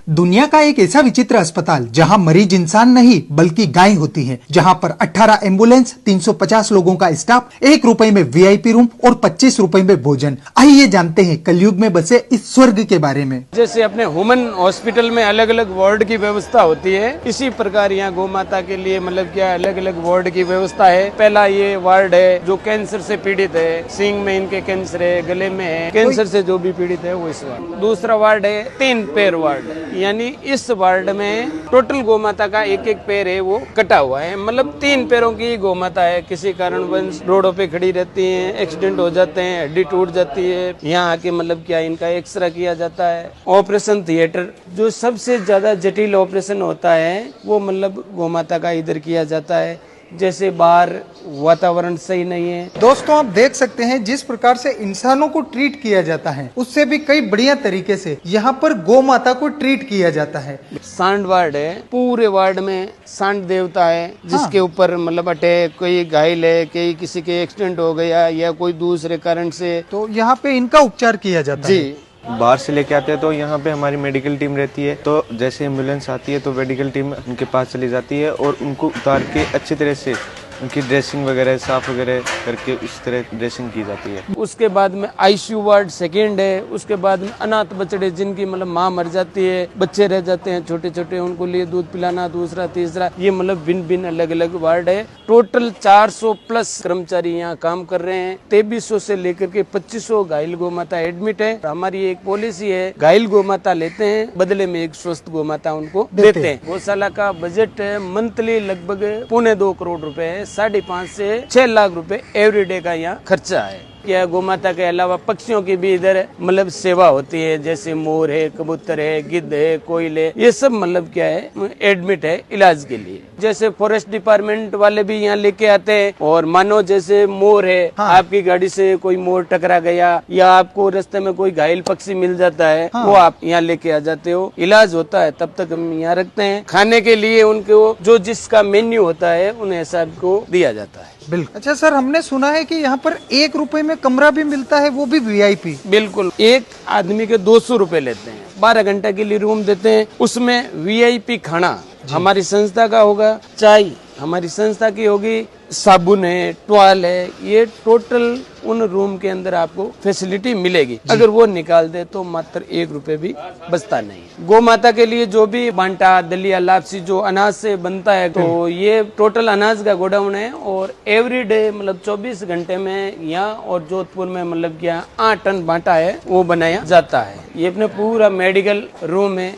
दुनिया का एक ऐसा विचित्र अस्पताल जहां मरीज इंसान नहीं बल्कि गाय होती हैं, जहां पर 18 एम्बुलेंस, 350 लोगों का स्टाफ, 1 रुपए में वीआईपी रूम और 25 रुपए में भोजन। आइए जानते हैं कलयुग में बसे इस स्वर्ग के बारे में। जैसे अपने ह्यूमन हॉस्पिटल में अलग अलग वार्ड की व्यवस्था होती है, इसी प्रकार यहाँ गौ माता के लिए मतलब क्या अलग अलग वार्ड की व्यवस्था है। पहला ये वार्ड है जो कैंसर से पीड़ित है, सींग में इनके कैंसर है, गले में है, कैंसर से जो भी पीड़ित है वो इस वार्ड। दूसरा वार्ड है 3 पैर वार्ड, यानी इस वार्ड में टोटल गौ माता का एक एक पैर है वो कटा हुआ है, मतलब 3 पैरों की गौ माता है। किसी कारणवश रोडों पे खड़ी रहती हैं, एक्सीडेंट हो जाते हैं, हड्डी टूट जाती है, यहाँ आके मतलब क्या इनका एक्सरे किया जाता है। ऑपरेशन थिएटर जो सबसे ज्यादा जटिल ऑपरेशन होता है वो मतलब गौ माता का इधर किया जाता है। जैसे बाहर वातावरण सही नहीं है। दोस्तों, आप देख सकते हैं जिस प्रकार से इंसानों को ट्रीट किया जाता है उससे भी कई बढ़िया तरीके से यहाँ पर गौ माता को ट्रीट किया जाता है। सांड वार्ड है, पूरे वार्ड में सांड देवता है जिसके ऊपर मतलब अटैक, कोई घायल है, कोई किसी के एक्सीडेंट हो गया या कोई दूसरे कारण से, तो यहाँ पे इनका उपचार किया जाता है। जी बाहर से लेके आते हैं तो यहाँ पे हमारी मेडिकल टीम रहती है, तो जैसे एम्बुलेंस आती है तो मेडिकल टीम उनके पास चली जाती है और उनको उतार के अच्छी तरह से उनकी ड्रेसिंग वगैरह साफ वगैरह करके इस तरह ड्रेसिंग की जाती है। उसके बाद में आईसीयू वार्ड सेकेंड है। उसके बाद में अनाथ बच्चे जिनकी मतलब माँ मर जाती है, बच्चे रह जाते हैं छोटे छोटे, उनको लिए दूध पिलाना, दूसरा तीसरा, ये मतलब भिन्न भिन्न अलग अलग वार्ड है। टोटल 400 प्लस कर्मचारी यहाँ काम कर रहे हैं। 2300 से लेकर के 2500 घायल गौ माता एडमिट है। हमारी एक पॉलिसी है, घायल गौ माता लेते हैं, बदले में एक स्वस्थ गौ माता उनको देते हैं। गौशाला का बजट मंथली लगभग 2.25 करोड़ रुपए है। 5.5 से 6 लाख रुपए एवरीडे का यहाँ खर्चा है। क्या गौ माता के अलावा पक्षियों की भी इधर मतलब सेवा होती है, जैसे मोर है, कबूतर है, गिद्ध है, कोयल है, ये सब मतलब क्या है एडमिट है इलाज के लिए। जैसे फॉरेस्ट डिपार्टमेंट वाले भी यहाँ लेके आते हैं, और मानो जैसे मोर है, हाँ। आपकी गाड़ी से कोई मोर टकरा गया या आपको रास्ते में कोई घायल पक्षी मिल जाता है, हाँ। वो आप यहाँ लेके आ जाते हो, इलाज होता है, तब तक हम यहाँ रखते हैं। खाने के लिए उनको जो जिसका मेन्यू होता है उन्हें सबको दिया जाता है। बिल्कुल। अच्छा सर, हमने सुना है कि यहाँ पर 1 रुपए में कमरा भी मिलता है, वो भी वीआईपी। बिल्कुल, एक आदमी के 200 रुपए लेते हैं, 12 घंटे के लिए रूम देते हैं, उसमें वीआईपी खाना हमारी संस्था का होगा, चाय हमारी संस्था की होगी, साबुन है, टॉवल है, ये टोटल उन रूम के अंदर आपको फैसिलिटी मिलेगी। अगर वो निकाल दे तो मात्र 1 रुपए भी बचता नहीं। गौ माता के लिए जो भी बांटा, दलिया, लापसी जो अनाज से बनता है, तो ये टोटल अनाज का गोडाउन है, और एवरीडे मतलब 24 घंटे में यहाँ और जोधपुर में मतलब क्या 8 टन बांटा है वो बनाया जाता है। ये अपने पूरा मेडिकल रूम है।